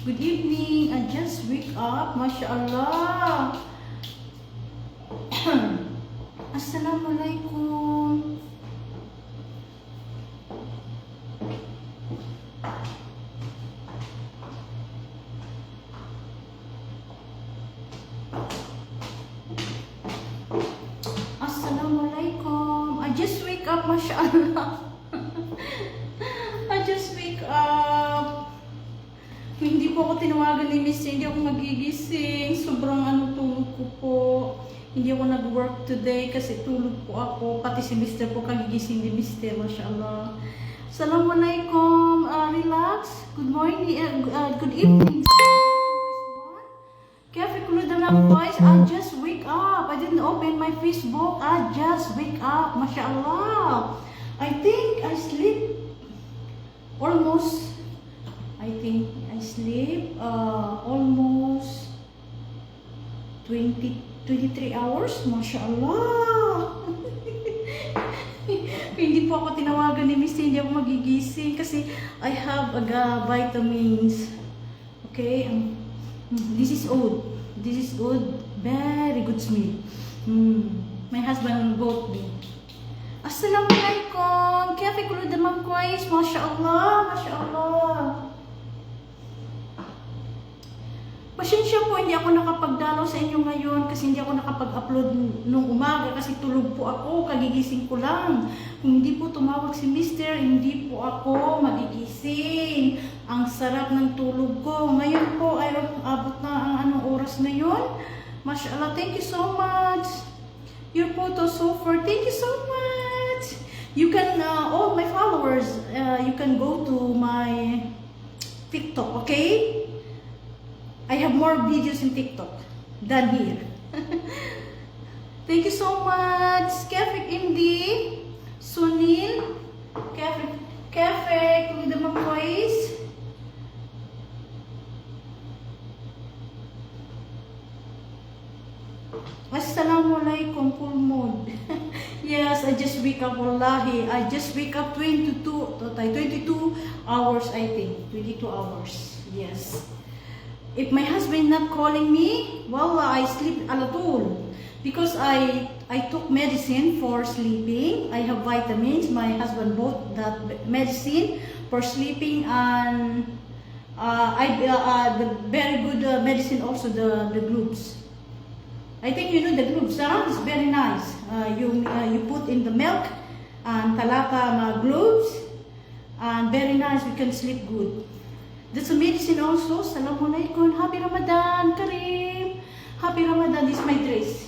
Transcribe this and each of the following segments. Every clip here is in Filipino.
Good evening. I just wake up. MashaAllah. Assalamualaikum. Assalamualaikum. I just wake up. MashaAllah. I just wake up. Hindi po ako tinawagan ni Miss, hindi ako magigising. Sobrang tulog ko po. Hindi ako nag-work today kasi tulog po ako. Pati si Mr. po kagigising ni Mr. MashaAllah. Assalamualaikum. Relax. Good morning. Good evening. Cafe Kuludana boys. I just wake up. I didn't open my Facebook. I just wake up. MashaAllah. I think I sleep almost. I think I sleep almost 23 hours. MashaAllah. Hindi po ako tinawagan ni Miss, hindi ako magigising kasi I have vitamins. Okay? This is old. This is old. Very good smell. My husband bought me. Assalamualaikum. Kaya kulod naman guys. MashaAllah. MashaAllah. Pasensya po, hindi ako nakapagdalaw sa inyo ngayon kasi hindi ako nakapag-upload nung umaga kasi tulog po ako, kagigising ko lang. Kung hindi po tumawag si Mr., hindi po ako magigising. Ang sarap ng tulog ko. Ngayon po ay abot na ang anong oras ngayon. MashaAllah, thank you so much. Your photo so far, thank you so much. You can, all my followers, you can go to my TikTok, okay? I have more videos in TikTok than here. Thank you so much. Cafe Indy, Sunil, Cafe, kung naman boys. Assalamualaikum, full mood. Yes, I just wake up, wallahi. I just wake up 22 hours, I think. 22 hours, yes. If my husband not calling me, wallah, I sleep alatul. Because I took medicine for sleeping. I have vitamins. My husband bought that medicine for sleeping, and the very good medicine also, the globes. I think you know the globes, huh? It's very nice. You put in the milk and talaka globes, and very nice. You can sleep good. That's a medicine also. Assalamualaikum. Happy Ramadan, Karim. Happy Ramadan. This is my dress.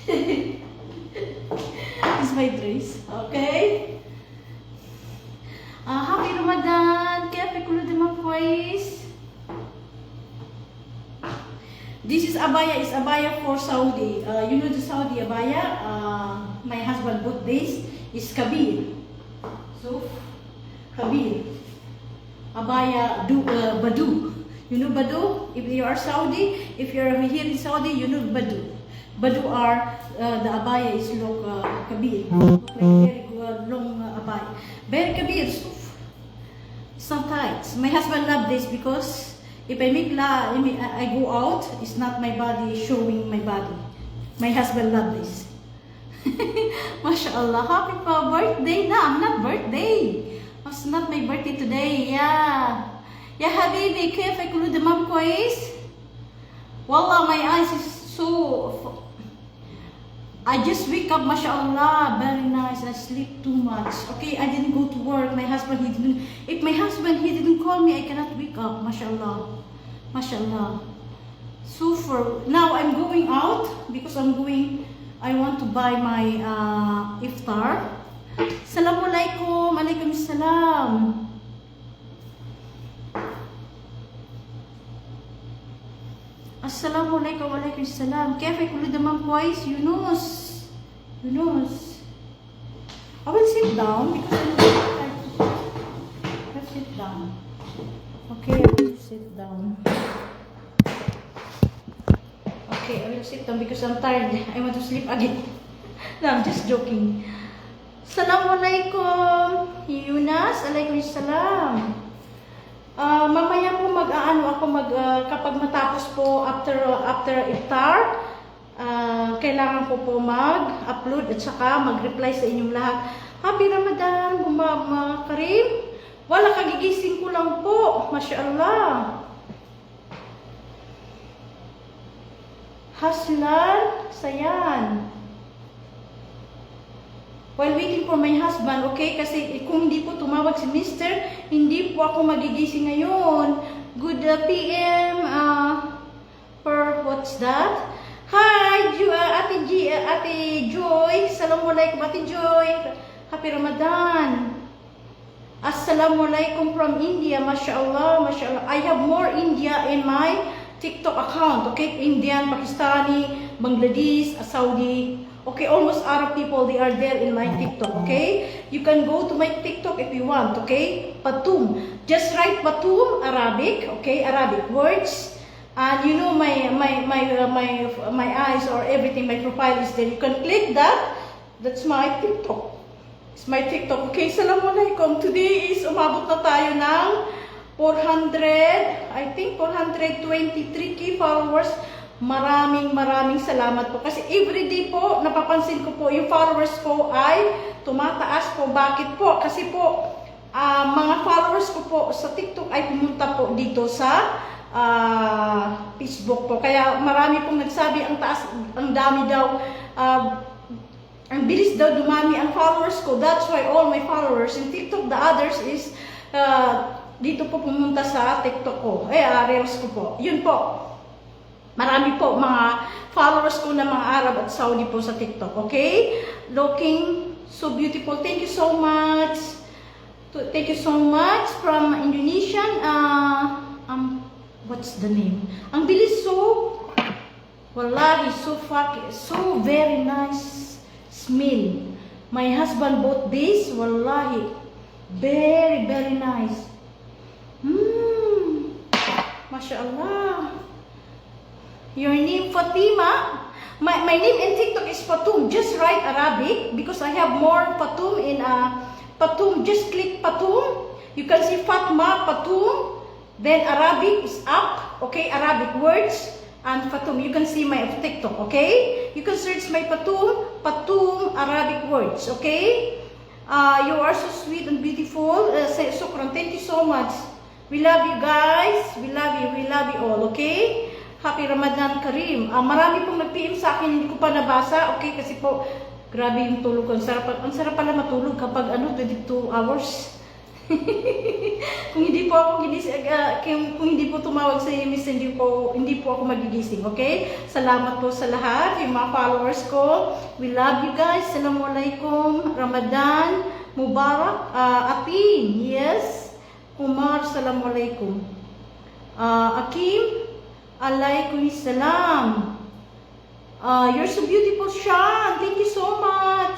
This is my dress. Okay. Happy Ramadan. Kaya kulod naman guys. This is abaya. Is abaya for Saudi. You know the Saudi abaya. My husband bought this. Is Kabir. So Kabir. Abaya Badu. You know Badu? If you are Saudi, if you are here in Saudi, you know Badu. Badu are the abaya is look kabir. Like very good, long abaya. Very kabir. Sometimes my husband love this because if I go out, it's not my body showing my body. My husband love this. MashaAllah. Happy birthday na. I'm not birthday. It's not my birthday today. Yeah. Ya habibi, كيف كله تمام كويس? Wallah, my eyes is so. I just wake up, mashallah, very nice. I sleep too much. Okay, I didn't go to work. My husband, he didn't. If my husband, he didn't call me, I cannot wake up. Mashallah, mashallah. So for now, I'm going out because I want to buy my iftar. Assalamualaikum. Alaikum salam. Assalamualaikum. Alaikum salam. Kafe kulud naman guys. Yunus. I will sit down because let's sit down. Okay, I will sit down. Okay, I will sit down because I'm tired. I want to sleep again. No, I'm just joking. Assalamualaikum, Yunus. Alaikum salam. Mamaya po kapag matapos po after iftar, kailangan ko po mag-upload at saka mag-reply sa inyong lahat. Happy Ramadan, mga Karim. Wala, kagigising ko lang po. Mashallah. Haslan, Sayan. While waiting for my husband, okay? Kasi kung hindi po tumawag si Mister, hindi po ako magigising ngayon. Good PM, what's that? Hi, Ate Joy. Assalamualaikum, Ate Joy. Happy Ramadan. Assalamualaikum from India. Mashallah, mashallah. I have more India in my TikTok account. Okay, Indian, Pakistani, Bangladesh, Saudi. Okay, almost Arab people, they are there in my TikTok, okay? You can go to my TikTok if you want, okay? Patum. Just write Patum, Arabic, okay? Arabic words. And you know my eyes or everything, my profile is there. You can click that. That's my TikTok. It's my TikTok. Okay, Assalamualaikum. Today is umabot na tayo ng 423k followers. Maraming salamat po. Kasi everyday po, napapansin ko po, yung followers ko ay tumataas po. Bakit po? Kasi po, mga followers ko po sa TikTok ay pumunta po dito sa Facebook po. Kaya marami pong nagsabi, ang dami daw, ang bilis daw dumami ang followers ko. That's why all my followers in TikTok, the others is, dito po pumunta sa TikTok ko. Reels ko po. Yun po. Marami po mga followers ko na mga Arab at Saudi po sa TikTok, okay? Looking so beautiful. Thank you so much. Thank you so much from Indonesian. What's the name? Ang bilis wallahi, so very nice smell. My husband bought this, wallahi, very nice. Mashallah. Your name, Fatima. My name in TikTok is Fatum. Just write Arabic because I have more Fatum in Fatum. Just click Fatum. You can see Fatma, Fatum. Then Arabic is up. Okay, Arabic words and Fatum. You can see my TikTok. Okay, you can search my Fatum Arabic words. Okay, you are so sweet and beautiful. Sukran. Thank you so much. We love you guys. We love you. We love you all. Okay. Happy Ramadan Karim. Marami pong nag-PM sa akin, hindi ko pa nabasa. Okay, kasi po, grabe yung tulog ko. Ang sarap pala matulog kapag 22 hours. Kung hindi po tumawag sa imis, hindi po ako magigising. Okay? Salamat po sa lahat, yung mga followers ko. We love you guys. Assalamualaikum. Ramadan Mubarak. Atin. Yes. Umar. Assalamualaikum. Akim. Alaikumussalam. You're so beautiful, Sean. Thank you so much.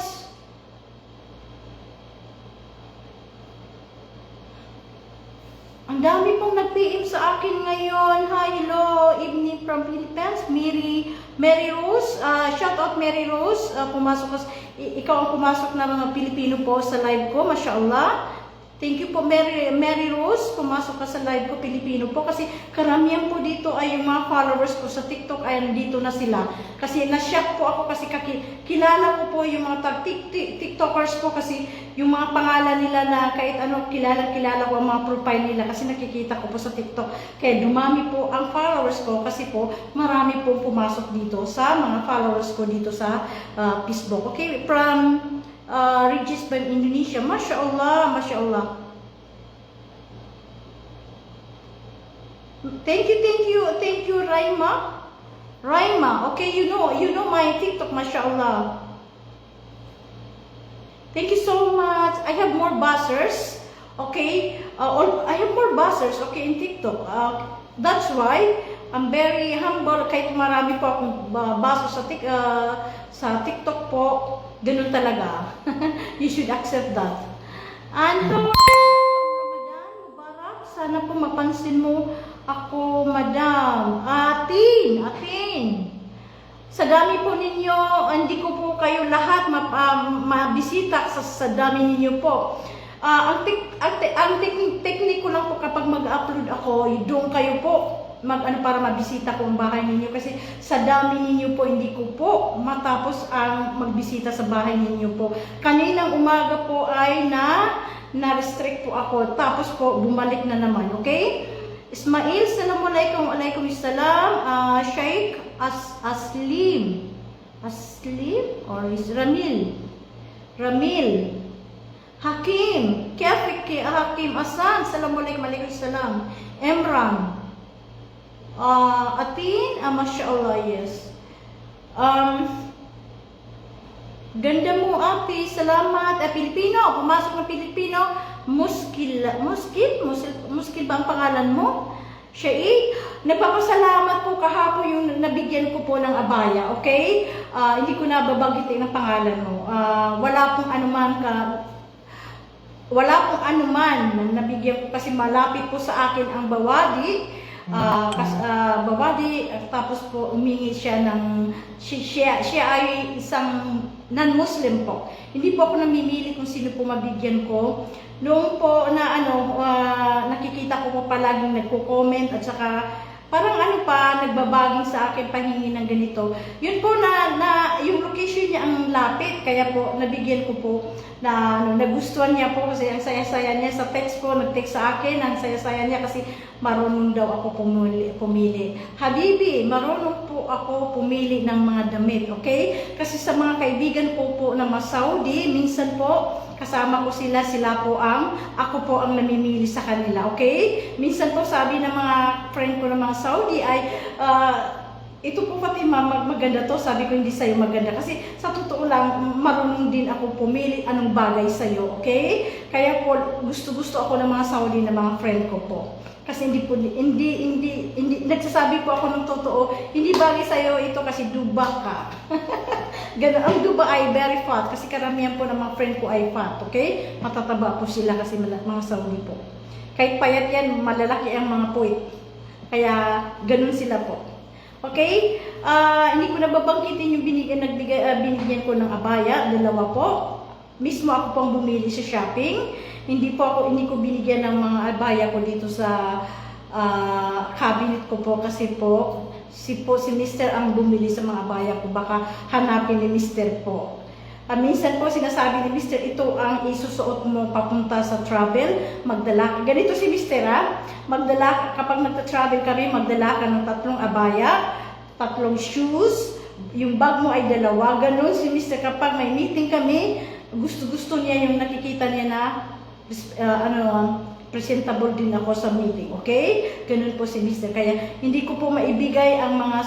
Ang dami pong nag-PM sa akin ngayon. Hi, hello, evening from Philippines. Mary Rose. Shout out Mary Rose. Ikaw ang pumasok na mga Pilipino po sa live ko. Mashallah. Thank you po, Mary Rose. Pumasok ka sa live ko, Pilipino po. Kasi karamihan po dito ay yung mga followers ko sa TikTok ay nandito na sila. Kasi na-shock po ako kasi kilala ko po yung mga TikTokers po kasi yung mga pangalan nila na kahit ano, kilala ko ang mga profile nila kasi nakikita ko po sa TikTok. Kaya dumami po ang followers ko kasi po marami po pumasok dito sa mga followers ko dito sa Facebook. Okay, from Regis from Indonesia. Mashallah, mashallah. Thank you, Raima. Okay, you know my TikTok, mashallah. Thank you so much. I have more buzzers. Okay, I have more buzzers. Okay, in TikTok. That's why I'm very humble. Kahit marami po akong buzzers sa TikTok po. Ganun talaga. You should accept that. And Ramadan Mubarak. Sana po mapansin mo ako, madam. Atin. Sa dami po ninyo, hindi ko po kayo lahat mabisita sa dami ninyo po. Technique ko lang po kapag mag-upload ako, doon kayo po para mabisita ko ang bahay ninyo kasi sa dami ninyo po hindi ko po matapos ang magbisita sa bahay ninyo po. Kaninang umaga po ay na-restrict po ako, tapos po bumalik na naman, okay? Ismail, assalamualaikum, alaikum salam. Sheikh Aslim or is Ramil Hakim, Kefik Hakim Asan, assalamualaikum, alaikum salam. Emran, Atin, mashallah, yes. Ganda mo, ate, salamat. Pilipino, pumasok na Pilipino. Muskil ba ang pangalan mo? Sheikh, nagpapasalamat po kahapon yung nabigyan ko po ng abaya, okay? Hindi ko na babanggitin ang pangalan mo. Wala pong anuman na nabigyan ko kasi malapit po sa akin ang bawadi. Tapos po umingi siya siya ay isang non-Muslim po. Hindi po ako namimili kung sino po mabigyan ko. Noong po na nakikita ko po palaging nagko-comment at saka parang nagbabaging sa akin pahingi ng ganito. Yun po yung location niya ang lapit, kaya po nabigyan ko po na nagustuhan niya po kasi ang saya-saya niya sa text ko, nag-text sa akin, ang saya-saya niya kasi marunong daw ako pumili. Habibi, marunong po ako pumili ng mga damit, okay? Kasi sa mga kaibigan ko po na Saudi, minsan po kasama ko ako po ang namimili sa kanila, okay? Minsan po sabi ng mga friend ko ng mga Saudi ay, ito po Fatima, maganda to, sabi ko hindi sa'yo maganda. Kasi sa totoo lang, marunong din ako pumili anong bagay sa'yo, okay? Kaya po, gusto-gusto ako ng mga Saudi na mga friend ko po. Kasi hindi, nagsasabi po ako ng totoo, hindi bagay sa'yo ito kasi duba ka. Ganun, ang duba ay very fat, kasi karamihan po ng mga friend ko ay fat, okay? Matataba po sila kasi mga Saudi po. Kahit payat yan, malalaki ang mga puwit. Kaya, ganun sila po. Okay? Hindi ko nababanggitin yung binigyan ko ng abaya, dalawa po. Mismo ako pang bumili sa shopping. Hindi ko binigyan ng mga abaya ko dito sa cabinet ko po kasi po si Mr. ang bumili sa mga abaya ko. Baka hanapin ni Mr. po. Minsan po sinasabi ni Mr. ito ang isusuot mo papunta sa travel, magdala ka. Ganito si Mr. Kapag nagta-travel kami, magdala ka ng 3 abaya, 3 shoes, yung bag mo ay 2. Ganun si Mr. Kapag may meeting kami, gusto niya yung nakikita niya na presentable din ako sa meeting, okay? Ganun po si Mr. Kaya hindi ko po maibigay ang mga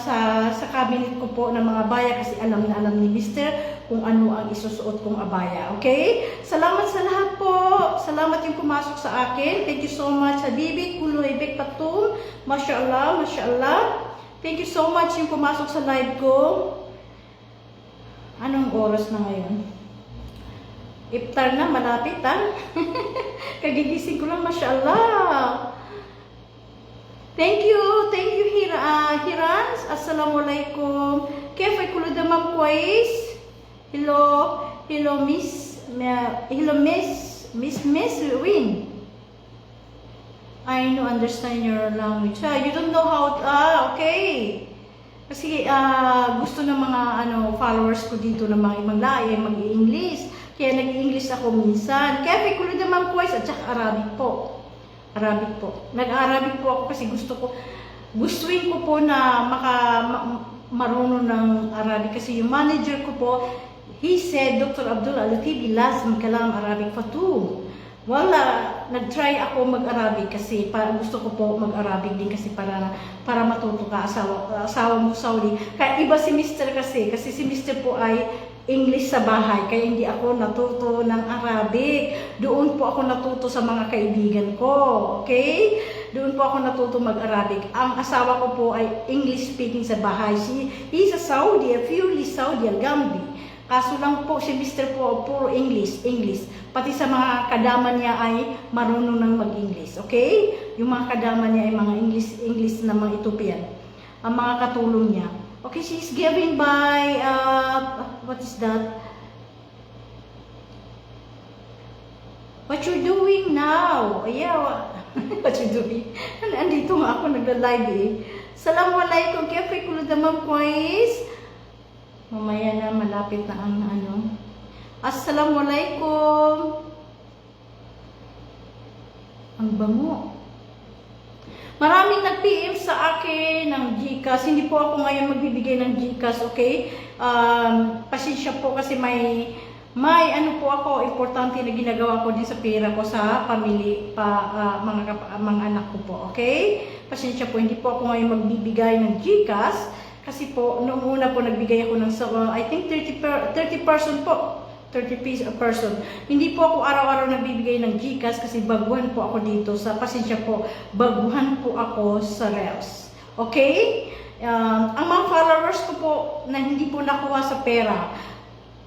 sa cabinet ko po ng mga abaya kasi alam na alam ni Mr. kung ano ang isusuot kong abaya, okay? Salamat sa lahat po. Salamat yung pumasok sa akin. Thank you so much, Habibi, Kuluibek Patum. Mashallah, mashallah. Thank you so much yung pumasok sa live ko. Anong oras na ngayon? Iftar na, malapit Kagigising ko lang, mashallah. Thank you Hirans. Assalamualaikum. Kefay kulo damam kwais. Hello Miss Win. I don't understand your language. You don't know how okay. Kasi gusto ng mga followers ko dito na mga ibang lahi, mag-i-English. Kaya nag-i-English ako minsan. Kaya kulo naman ko at saka Arabic po. Nag-Arabic po ako kasi gustuin ko po na marunong ng Arabic kasi yung manager ko po, he said, Dr. Abdul Al-Latibi, lazim kalam Arabic fatu. Wala, nag-try ako mag-Arabic kasi gusto ko po mag-Arabic din kasi para matuto ka asawa mo Saudi. Kaya iba si Mr. kasi si Mr. po ay English sa bahay, kaya hindi ako natuto ng Arabic. Doon po ako natuto sa mga kaibigan ko, okay? Doon po ako natuto mag-Arabic. Ang asawa ko po ay English speaking sa bahay. He's a Saudi, a purely Saudi, Al-Gambi. Kaso lang po si Mr. po puro English. Pati sa mga kadama niya ay marunong ng mag-English, okay? Yung mga kadama niya ay mga English na mga Ethiopian. Ang mga katulong niya. Okay, she's given by, what is that? What you doing now? Yeah, what you doing? Andito nga ako nagla-live eh. Assalamualaikum, kaya kulo naman guys. Mamaya na, malapit na ang ano. Assalamualaikum. Ang bango. Maraming nag-PM sa akin ng GCash. Hindi po ako ngayon magbibigay ng GCash, okay? Pasensya po kasi may ano po ako, importante na ginagawa ko din sa pera ko sa mga anak ko po, okay? Pasensya po, hindi po ako ngayon magbibigay ng GCash kasi po, noong una po nagbigay ako ng, I think 30% po. 30 pesos a person. Hindi po ako araw-araw nagbibigay ng GCash kasi baguhan po ako dito sa, pasensya po, baguhan po ako sa Reels. Okay? Ang mga followers ko po na hindi po nakuha sa pera,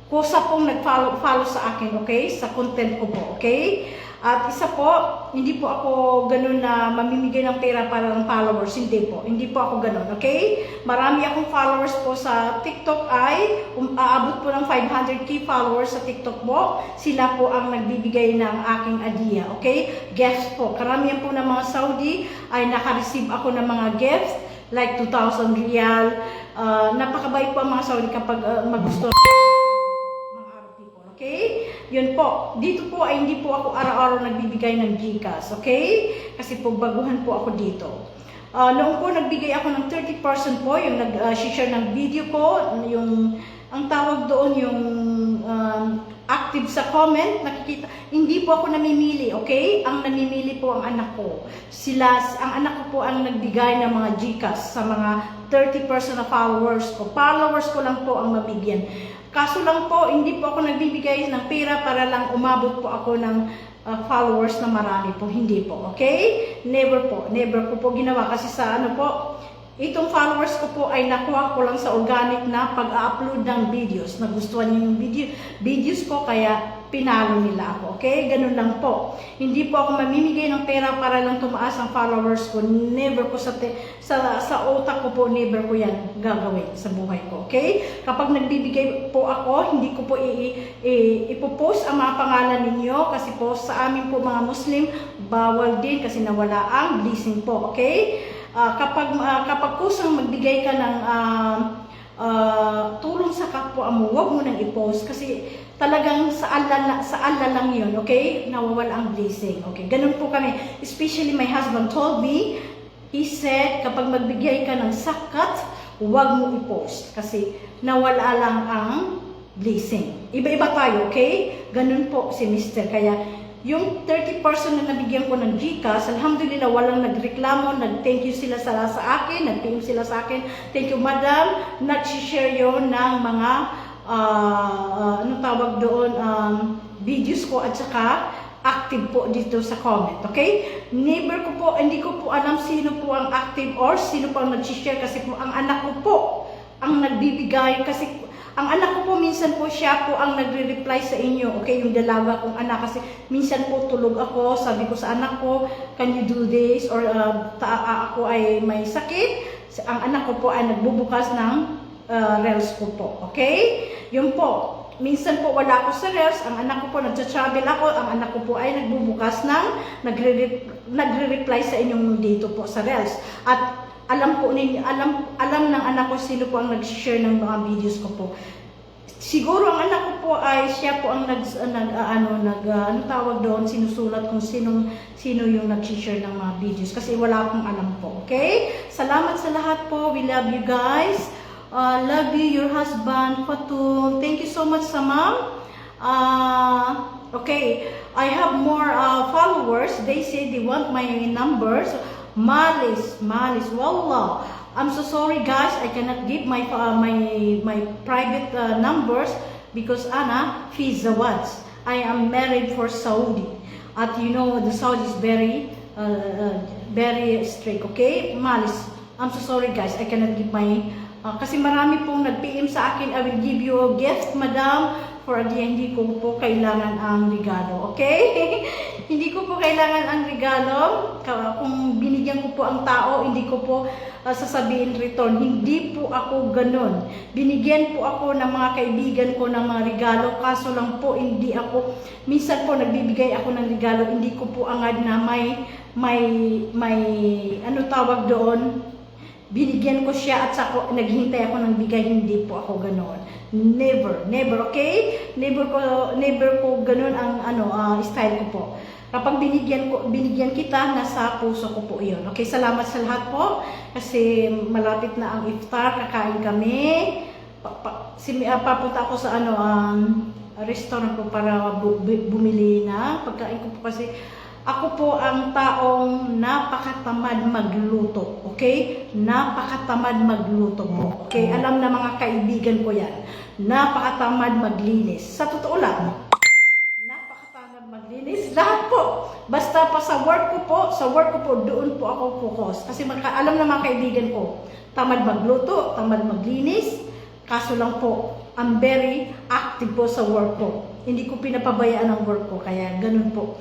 kusa pong nag-follow sa akin, okay? Sa content ko po, okay? At isa po, hindi po ako ganun na mamimigay ng pera para ng followers. Hindi po. Hindi po ako ganun, okay? Marami akong followers po sa TikTok ay aabot po ng 500k followers sa TikTok po. Sila po ang nagbibigay ng aking idea, okay? Gifts po. Karamihan po ng mga Saudi ay naka-receive ako ng mga gifts like 2,000 riyal. Napakabait po ang mga Saudi kapag magusto. Okay? Yun po. Dito po ay hindi po ako araw-araw nagbibigay ng GCash. Okay? Kasi po baguhan po ako dito. Noong po nagbigay ako ng 30% po, yung nag-share ng video ko, yung, ang tawag doon yung active sa comment, nakikita, hindi po ako namimili, okay? Ang namimili po ang anak ko. Ang anak ko po ang nagbigay ng mga GCash sa mga 30% na followers ko. Followers ko lang po ang mabigyan. Kaso lang po, hindi po ako nagbibigay ng pera para lang umabot po ako ng followers na marami po. Hindi po, okay? Never po. Never ko po ginawa kasi sa ano po, itong followers ko po ay nakuha ko lang sa organic na pag-upload ng videos. Nagustuhan niyo yung videos ko kaya pinalo nila ako. Okay? Ganun lang po. Hindi po ako mamimigay ng pera para lang tumaas ang followers ko. Never ko sa utak ko po, never ko yan gagawin sa buhay ko. Okay? Kapag nagbibigay po ako, hindi ko po ipopost ang mga pangalan ninyo kasi po sa amin po mga Muslim, bawal din kasi nawala ang blessing po. Okay? Kapag kusang magbigay ka ng tulong sa kapwa mo, huwag mo nang i-post kasi talagang sa Allah lang yun, okay? Nawawala ang blessing, okay? Ganun po kami. Especially my husband told me, he said, kapag magbigay ka ng zakat, huwag mo i-post kasi nawala lang ang blessing. Iba-iba tayo, okay? Ganun po si Mr. Kaya yung 30% na nabigyan ko ng GCash, alhamdulillah, walang nagreklamo, nag-thank you sila sa akin, nag-PM sila sa akin, thank you madam, nag-share yun ng mga, anong tawag doon, videos ko at saka active po dito sa comment, okay? Neighbor ko po, hindi ko po alam sino po ang active or sino po ang nag-share kasi po ang anak ko po ang nagbibigay kasi ang anak ko po, minsan po siya po ang nagre-reply sa inyo. Okay, yung dalaga kong anak. Kasi minsan po tulog ako, sabi ko sa anak ko, can you do this? Or ako ay may sakit. Ang anak ko po ay nagbubukas ng Reels ko po. Okay? Yun po. Minsan po wala ako sa Reels. Ang anak ko po, nagcha-travel ako. Ang anak ko po ay nagbubukas ng, nagre-reply sa inyong dito po sa Reels. At alam po ninyo, alam ng anak ko sino po ang nag-share ng mga videos ko po. Siguro ang anak ko po ay siya po ang ano tawag doon, sinusulat kung sino yung nag-share ng mga videos kasi wala akong alam po. Okay? Salamat sa lahat po. We love you guys. Love you, your husband, Fatul. Thank you so much sa mom. Okay, I have more followers. They say they want my numbers. Malis, wallah. I'm so sorry guys, I cannot give my private numbers because Ana fees the watch. I am married for Saudi. At you know the Saudi is very strict, okay? Malis, I'm so sorry guys, I cannot give my kasi marami pong nag-PM sa akin, I will give you a gift, madam, Cordia, hindi ko po kailangan ang regalo, okay? Hindi ko po kailangan ang regalo. Kung binigyan ko po ang tao, hindi ko po sasabihin return. Hindi po ako ganun. Binigyan po ako ng mga kaibigan ko ng mga regalo, kaso lang po hindi ako, minsan po nagbibigay ako ng regalo, hindi ko po angad na may ano tawag doon, binigyan ko siya at sako naghihintay ako ng bigay. Hindi po ako ganoon. Never, okay? Never ko ganoon ang style ko po. Kapag binigyan kita, nasa puso ko po 'yon. Okay, salamat sa lahat po kasi malapit na ang iftar, kakain kami. Papunta ako sa restaurant po para bumili na pagkain ko po kasi ako po ang taong napakatamad magluto, okay? Napakatamad magluto po, okay? Alam na mga kaibigan ko yan. Napakatamad maglinis. Sa totoo lang, napakatamad maglinis. Lahat po. Basta pa sa work ko po, doon po ako focus. Kasi alam na mga kaibigan ko, tamad magluto, tamad maglinis. Kaso lang po, I'm very active po sa work ko. Hindi ko pinapabayaan ang work ko, kaya ganun po.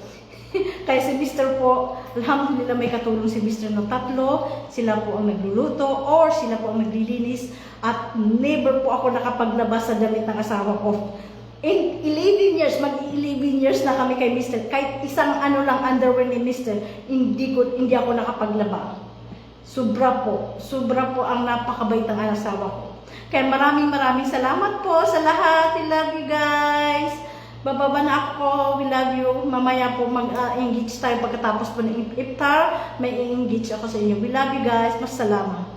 Kaya si Mr. po, alhamdulillah may katulong si Mr. ng tatlo, sila po ang nagluluto or sila po ang naglilinis at never po ako nakapaglabas sa damit ng asawa ko. In 11 years, mag-11 years na kami kay Mr. Kahit isang lang underwear ni Mr. Hindi ako nakapaglaba. Sobra po ang napakabait ng asawa ko. Kaya maraming salamat po sa lahat. I love you guys. Bababa na ako. We love you. Mamaya po mag-engage tayo pagkatapos po ng iftar. May engage ako sa inyo. We love you guys. Mas salamat.